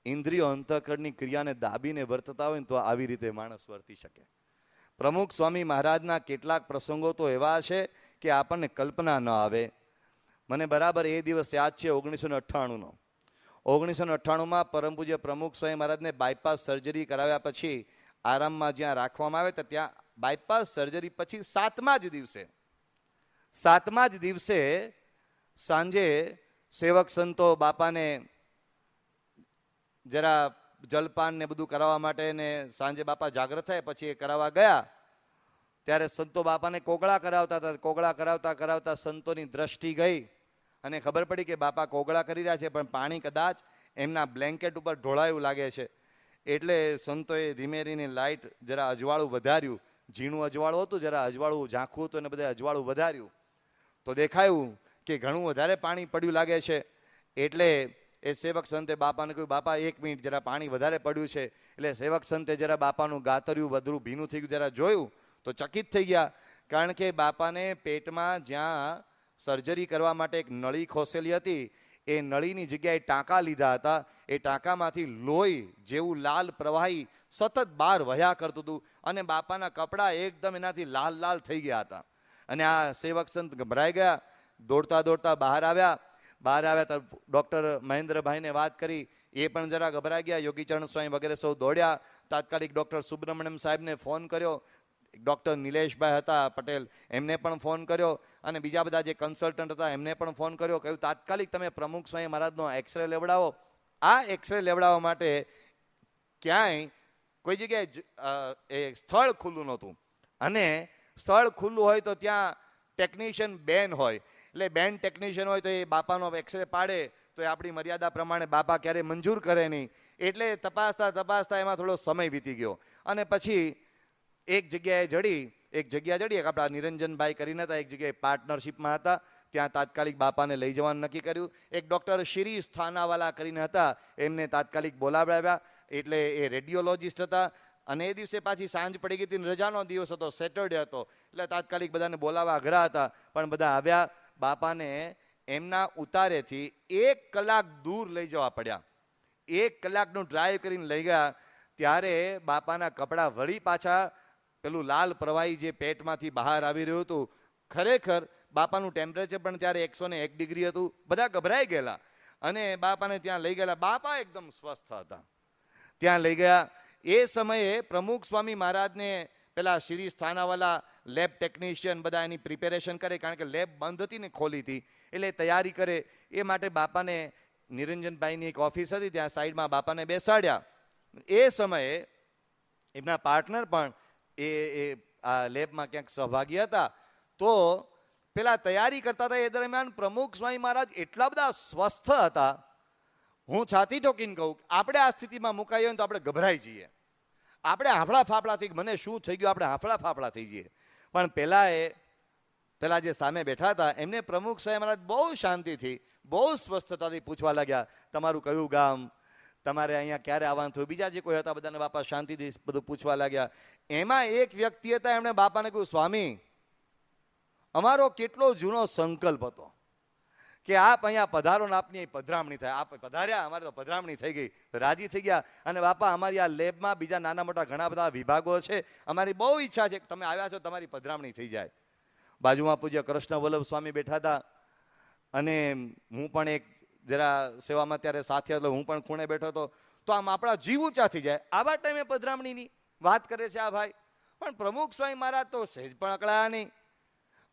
ઇન્દ્રિયો અંતઃકરણની ક્રિયાને દાબીને વર્તતા હોય ને તો આવી રીતે માણસ વર્તી શકે. પ્રમુખ સ્વામી મહારાજના કેટલાક પ્રસંગો તો એવા છે કે આપણને કલ્પના ન આવે. મને બરાબર એ દિવસ યાદ છે 1998નો. 1998માં પરમ પૂજ્ય પ્રમુખ સ્વામી મહારાજને બાયપાસ સર્જરી કરાવ્યા પછી આરામમાં જ્યાં રાખવામાં આવે તો ત્યાં બાયપાસ સર્જરી પછી 7મા જ દિવસે સાંજે સેવક સંતો બાપાને જરા જલપાન ને બધું કરાવવા માટે ને સાંજે બાપા જાગ્રત થાય પછી એ કરાવવા ગયા ત્યારે સંતો બાપાને કોગળા કરાવતા હતા. કોગળા કરાવતા કરાવતા સંતોની દ્રષ્ટિ ગઈ અને ખબર પડી કે બાપા કોગળા કરી રહ્યા છે પણ પાણી કદાચ એમના બ્લેન્કેટ ઉપર ઢોળાયું લાગે છે. એટલે સંતોએ ધીમેરીની લાઇટ જરા અજવાળું વધાર્યું. ઝીણું અજવાળું હતું, જરા અજવાળું ઝાંખું હતું અને બધે અજવાળું વધાર્યું તો દેખાયું કે ઘણું વધારે પાણી પડ્યું લાગે છે. એટલે એ સેવક સંતે બાપાને કહ્યું, બાપા 1 મિનિટ જરા પાણી વધારે પડ્યું છે. એટલે સેવક સંતે જરા બાપાનું ગાતર્યું બધું ભીનું થઈ ગયું, જરા જોયું તો ચકિત થઈ ગયા. કારણ કે બાપાને પેટમાં જ્યાં સર્જરી કરવા માટે એક નળી ખોસેલી હતી એ નળીની જગ્યાએ ટાંકા લીધા હતા. એ ટાંકામાંથી લોહી જેવું લાલ પ્રવાહી સતત બહાર વહ્યા કરતું હતું અને બાપાના કપડાં એકદમ એનાથી લાલ લાલ થઈ ગયા હતા. અને આ સેવક સંત ગભરાઈ ગયા, દોડતા દોડતા બહાર આવ્યા તો ડૉક્ટર મહેન્દ્રભાઈને વાત કરી, એ પણ જરા ગભરાઈ ગયા. યોગીચરણ સ્વામી વગેરે સૌ દોડ્યા. તાત્કાલિક ડૉક્ટર સુબ્રમણ્યમ સાહેબને ફોન કર્યો, ડૉક્ટર નિલેશભાઈ હતા પટેલ એમને પણ ફોન કર્યો અને બીજા બધા જે કન્સલ્ટન્ટ હતા એમને પણ ફોન કર્યો. કહ્યું તાત્કાલિક તમે પ્રમુખ સ્વામી મહારાજનો એક્સરે લેવડાવો. આ એક્સરે લેવડાવવા માટે ક્યાંય કોઈ જગ્યાએ એ સ્થળ ખુલ્લું નહોતું અને સ્થળ ખુલ્લું હોય તો ત્યાં ટેકનિશિયન બેન હોય. એટલે બેન ટેકનિશિયન હોય તો એ બાપાનો એક્સરે પાડે તો એ આપણી મર્યાદા પ્રમાણે બાપા ક્યારેય મંજૂર કરે નહીં. એટલે તપાસતા એમાં થોડો સમય વીતી ગયો અને પછી એક જગ્યા જડી એક આપણા નિરંજનભાઈ કરીને હતા, એક જગ્યાએ પાર્ટનરશિપમાં હતા, ત્યાં તાત્કાલિક બાપાને લઈ જવાનું નક્કી કર્યું. એક ડૉક્ટર શ્રી સ્થાનાવાલા કરીને હતા, એમને તાત્કાલિક બોલાવ્યા. એટલે એ રેડિયોલોજિસ્ટ હતા અને એ દિવસે પાછી સાંજ પડી ગઈ હતી, રજાનો દિવસ હતો, સેટરડે હતો. એટલે તાત્કાલિક બધાને બોલાવવા અઘરા હતા પણ બધા આવ્યા. બાપાને એમના ઉતારેથી 1 કલાક દૂર લઈ જવા પડ્યા. 1 કલાકનું ડ્રાઈવ કરીને લઈ ગયા ત્યારે બાપાના કપડાં વળી પાછા પેલું લાલ પ્રવાહી જે પેટમાંથી બહાર આવી રહ્યું હતું. ખરેખર બાપાનું ટેમ્પરેચર પણ ત્યારે 101 ડિગ્રી હતું. બધા ગભરાઈ ગયેલા અને બાપાને ત્યાં લઈ ગયેલા. બાપા એકદમ સ્વસ્થ હતા. ત્યાં લઈ ગયા. એ સમયે પ્રમુખ સ્વામી મહારાજને પેલા શ્રી સ્થાનાવાલા લેબ ટેકનિશિયન બધા એની પ્રિપેરેશન કરે, કારણ કે લેબ બંધ હતી ને ખોલી હતી એટલે તૈયારી કરે. એ માટે બાપાને નિરંજનભાઈની એક ઓફિસ હતી ત્યાં સાઈડમાં બાપાને બેસાડ્યા. એ સમયે એમના પાર્ટનર પણ એ આ લેબમાં ક્યાંક સહભાગી હતા. તો પેલા તૈયારી કરતા હતા એ દરમિયાન પ્રમુખ સ્વામી મહારાજ એટલા બધા સ્વસ્થ હતા. હું છાતી ઠોકીને કહું, આપણે આ સ્થિતિમાં મુકાઈએ તો આપણે ગભરાઈ જઈએ, આપણે હાફળા ફાફડા થઈ મને શું થઈ ગયું, આપણે હાફળા ફાફડા થઈ જઈએ. પણ પેલા જે સામે બેઠા હતા એમને પ્રમુખ સ્વામી મહારાજ બહુ શાંતિથી બહુ સ્વસ્થતાથી પૂછવા લાગ્યા, તમારું કયું ગામ, તમારે અહીંયા ક્યારે આવવાનું થયું, બીજા જે કોઈ હતા બધાને બાપા શાંતિથી બધું પૂછવા લાગ્યા. એમાં એક વ્યક્તિ હતા, એમણે બાપાને કહ્યું, સ્વામી અમારો કેટલો જૂનો સંકલ્પ હતો કે આપ અહીંયા પધારો ને આપની પધરામણી થાય. આપ પધાર્યા, અમારે તો પધરામણી થઈ ગઈ, રાજી થઈ ગયા. અને બાપા અમારી આ લેબમાં બીજા નાના મોટા ઘણા બધા વિભાગો છે, અમારી બહુ ઈચ્છા છે કે તમે આવ્યા છો તમારી પધરામણી થઈ જાય. બાજુમાં પૂજ્ય કૃષ્ણ વલ્લભ સ્વામી બેઠા હતા અને હું પણ એક જરા સેવામાં ત્યારે સાથે હતો, હું પણ ખૂણે બેઠો હતો. તો આમ આપણા જીવ ઊંચા થઈ જાય. આવા ટાઈમે પધરામણીની વાત કરે છે આ ભાઈ. પણ પ્રમુખ સ્વામી મહારાજ તો સહેજ પણ અકળાયા નહીં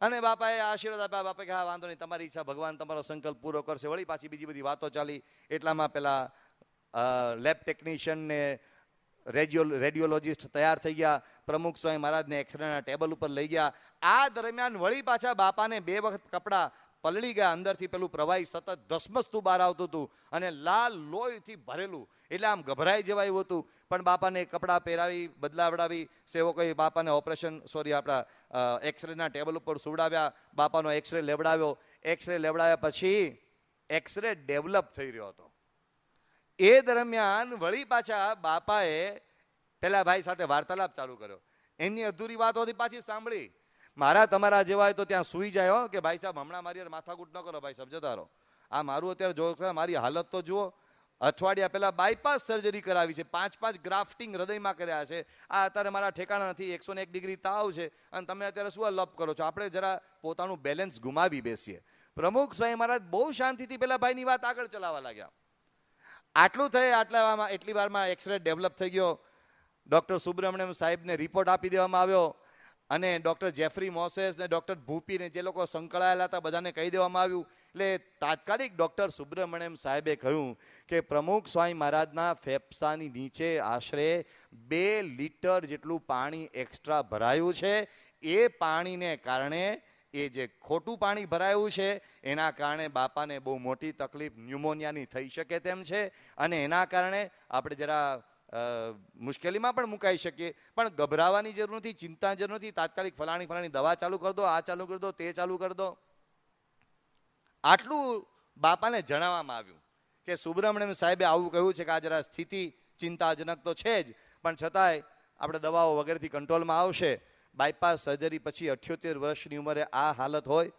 અને બાપાએ આશીર્વાદ આપ્યા. બાપા કે હા વાંધો નહીં, તમારી ઈચ્છા, ભગવાન તમારો સંકલ્પ પૂરો કરશે. વળી પાછી બીજી બધી વાતો ચાલી. એટલામાં પેલા લેબ ટેકનિશિયન ને રેડિયોલોજિસ્ટ તૈયાર થઈ ગયા. પ્રમુખ સ્વામી મહારાજને એક્સરેના ટેબલ ઉપર લઈ ગયા. આ દરમિયાન વળી પાછા બાપાને 2 વખત કપડાં પલળી ગયા. અંદરથી પેલું પ્રવાહી સતત ધસમસતું બહાર આવતું હતું અને લાલ લોહીથી ભરેલું. એટલે આમ ગભરાઈ જવાયું હતું. પણ બાપાને કપડાં પહેરાવી બદલાવડાવી સેવકોએ બાપાને આપણા એક્સરેના ટેબલ ઉપર સુવડાવ્યા. બાપાનો એક્સરે લેવડાવ્યો. એક્સરે લેવડાવ્યા પછી એક્સરે ડેવલપ થઈ રહ્યો હતો. એ દરમિયાન વળી પાછા બાપાએ પેલા ભાઈ સાથે વાર્તાલાપ ચાલુ કર્યો. એમની અધૂરી વાતો હતી પાછી સાંભળી. મારા તમારા જેવા હોય તો ત્યાં સૂઈ જાય હો કે ભાઈ સાહેબ હમણાં મારી માથાકૂટ ન કરો, ભાઈ સાહેબ જતા રહો. આ મારું અત્યારે જો મારી હાલત તો જુઓ, અઠવાડિયા પહેલા બાયપાસ સર્જરી કરાવી છે, 5 ગ્રાફ્ટિંગ હૃદયમાં કર્યા છે. આ અત્યારે મારા ઠેકાણા નથી, 101 ડિગ્રી તાવ છે અને તમે અત્યારે શું લપ કરો છો? આપણે જરા પોતાનું બેલેન્સ ગુમાવી બેસીએ. પ્રમુખ સ્વામી મહારાજ બહુ શાંતિથી પેલા ભાઈની વાત આગળ ચલાવવા લાગ્યા. આટલું થઈ એટલી વારમાં એક્સરે ડેવલપ થઈ ગયો. ડૉક્ટર સુબ્રમણ્યમ સાહેબને રિપોર્ટ આપી દેવામાં આવ્યો અને ડૉક્ટર જેફરી મોસેસ ને ડૉક્ટર ભૂપીને જે લોકો સંકળાયેલા હતા બધાને કહી દેવામાં આવ્યું. એટલે તાત્કાલિક ડૉક્ટર સુબ્રમણ્યમ સાહેબે કહ્યું કે પ્રમુખ સ્વામી મહારાજના ફેફસાની નીચે આશરે 2 લીટર જેટલું પાણી એક્સ્ટ્રા ભરાયું છે. એ પાણીને કારણે, એ જે ખોટું પાણી ભરાયું છે એના કારણે બાપાને બહુ મોટી તકલીફ ન્યુમોનિયાની થઈ શકે તેમ છે અને એના કારણે આપણે જરા મુશ્કેલીમાં પણ મુકાઈ શકીએ. પણ ગભરાવાની જરૂર નથી, ચિંતાની જરૂર નથી. તાત્કાલિક ફલાણી દવા ચાલુ કરી દો, આ ચાલુ કરી દો, તે ચાલુ કરી દો. આટલું બાપાને જણાવવામાં આવ્યું કે સુબ્રમણ્યમ સાહેબે આવું કહ્યું છે કે આ જરા સ્થિતિ ચિંતાજનક તો છે જ, પણ છતાંય આપણે દવાઓ વગેરેથી કંટ્રોલમાં આવશે. બાયપાસ સર્જરી પછી 78 વર્ષની ઉંમરે આ હાલત હોય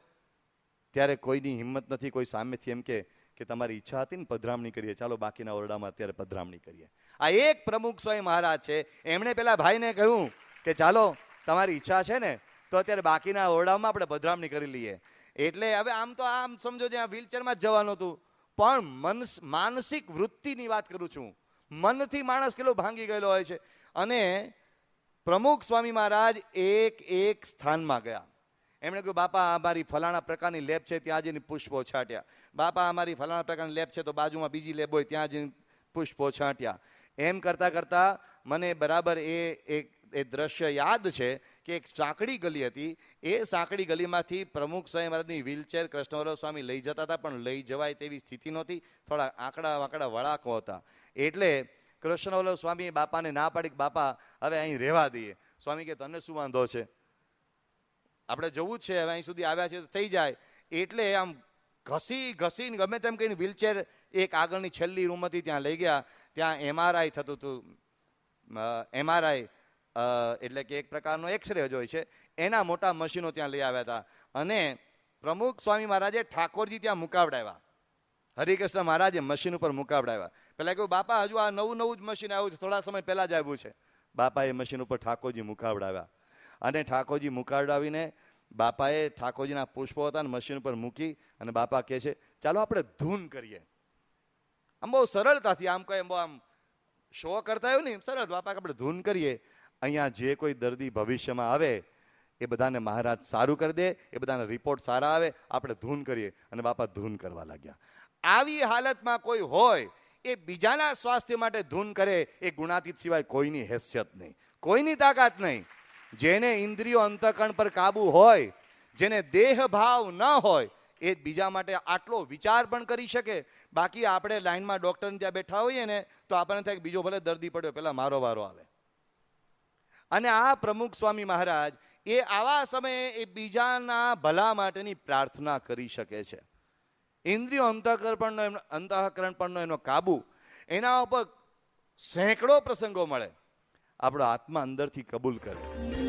ત્યારે કોઈની હિંમત નથી કોઈ સામેથી એમ કે તમારી ઈચ્છા હતી ને પધરામણી કરીએ, ચાલો બાકીના ઓરડામાં અત્યારે પધરામણી કરીએ. આ એક પ્રમુખ સ્વામી મહારાજ છે, એમણે પેલા ભાઈને કહ્યું કે ચાલો તમારી ઈચ્છા છે ને તો અત્યારે બાકીના ઓરડામાં આપણે પધરામણી કરી લઈએ. એટલે હવે આમ તો આમ સમજો જ્યાં વ્હીલચેરમાં જ જવાનું હતું, પણ માનસિક વૃત્તિની વાત કરું છું. મનથી માણસ કેટલો ભાંગી ગયેલો હોય છે. અને પ્રમુખ સ્વામી મહારાજ એક સ્થાનમાં ગયા. એમણે કહ્યું બાપા અમારી ફલાણા પ્રકારની લેબ છે, ત્યાં જઈને પુષ્પો છાંટ્યા. બાપા અમારી ફલાણા પ્રકારની લેબ છે તો બાજુમાં બીજી લેબ હોય ત્યાં જઈને પુષ્પો છાંટ્યા. એમ કરતાં કરતાં મને બરાબર એ દ્રશ્ય યાદ છે કે એક સાંકડી ગલી હતી. એ સાંકડી ગલીમાંથી પ્રમુખ સ્વામી મહારાજની વ્હીલચેર કૃષ્ણવલ્લભ સ્વામી લઈ જતા હતા, પણ લઈ જવાય તેવી સ્થિતિ નહોતી, થોડા આંકડા વાંકડા વળાંકો હતા. એટલે કૃષ્ણવલ્લભ સ્વામીએ બાપાને ના પાડી કે બાપા હવે અહીં રહેવા દઈએ. સ્વામી કે તને શું વાંધો છે, આપણે જવું જ છે, હવે અહીં સુધી આવ્યા છે તો થઈ જાય. એટલે આમ ઘસીને ગમે તેમ કહીને વ્હીલચેર એક આગળની છેલ્લી રૂમ હતી ત્યાં લઈ ગયા. ત્યાં MRI થતું હતું. MRI એટલે કે એક પ્રકારનો એક્સરે જ હોય છે, એના મોટા મશીનો ત્યાં લઈ આવ્યા હતા. અને પ્રમુખ સ્વામી મહારાજે ઠાકોરજી ત્યાં મુકાવડાવ્યા. હરિકૃષ્ણ મહારાજે મશીન ઉપર મુકાવડાવ્યા. પેલા કહ્યું બાપા હજુ આ નવું જ મશીન આવ્યું છે, થોડા સમય પહેલા જ આવ્યું છે. બાપાએ મશીન ઉપર ઠાકોરજી મુકાવડાવ્યા અને ઠાકોરજી મુકાવડાવીને બાપાએ ઠાકોરજીના પુષ્પો હતા ને મશીન ઉપર મૂકી અને બાપા કહે છે ચાલો આપણે ધૂન કરીએ. આમ બહુ સરળતાથી, આમ કહે બહુ આમ શો કરતા આવ્યું ને સરળ, બાપા આપણે ધૂન કરીએ. અહીંયા જે કોઈ દર્દી ભવિષ્યમાં આવે એ બધાને મહારાજ સારું કરી દે, એ બધાના રિપોર્ટ સારા આવે, આપણે ધૂન કરીએ. અને બાપા ધૂન કરવા લાગ્યા. આવી હાલતમાં કોઈ હોય એ બીજાના સ્વાસ્થ્ય માટે ધૂન કરે, એ ગુણાતીત સિવાય કોઈની હેસિયત નહીં, કોઈની તાકાત નહીં. જેને ઇન્દ્રિયો અંતઃકરણ પર કાબુ હોય, જેને દેહ ભાવ ન હોય, એ બીજા માટે આટલો વિચાર પણ કરી શકે. બાકી આપણે લાઈનમાં ડૉક્ટરને ત્યાં બેઠા હોઈએ ને તો આપણને થાય કે બીજો ભલે દર્દી પડ્યો, પહેલાં મારો વારો આવે. અને આ પ્રમુખ સ્વામી મહારાજ એ આવા સમયે એ બીજાના ભલા માટેની પ્રાર્થના કરી શકે છે. ઇન્દ્રિયો અંતઃકરણ પરનો એનો કાબુ, એના ઉપર સેંકડો પ્રસંગો મળે. આપણો આત્મા અંદરથી કબૂલ કરે.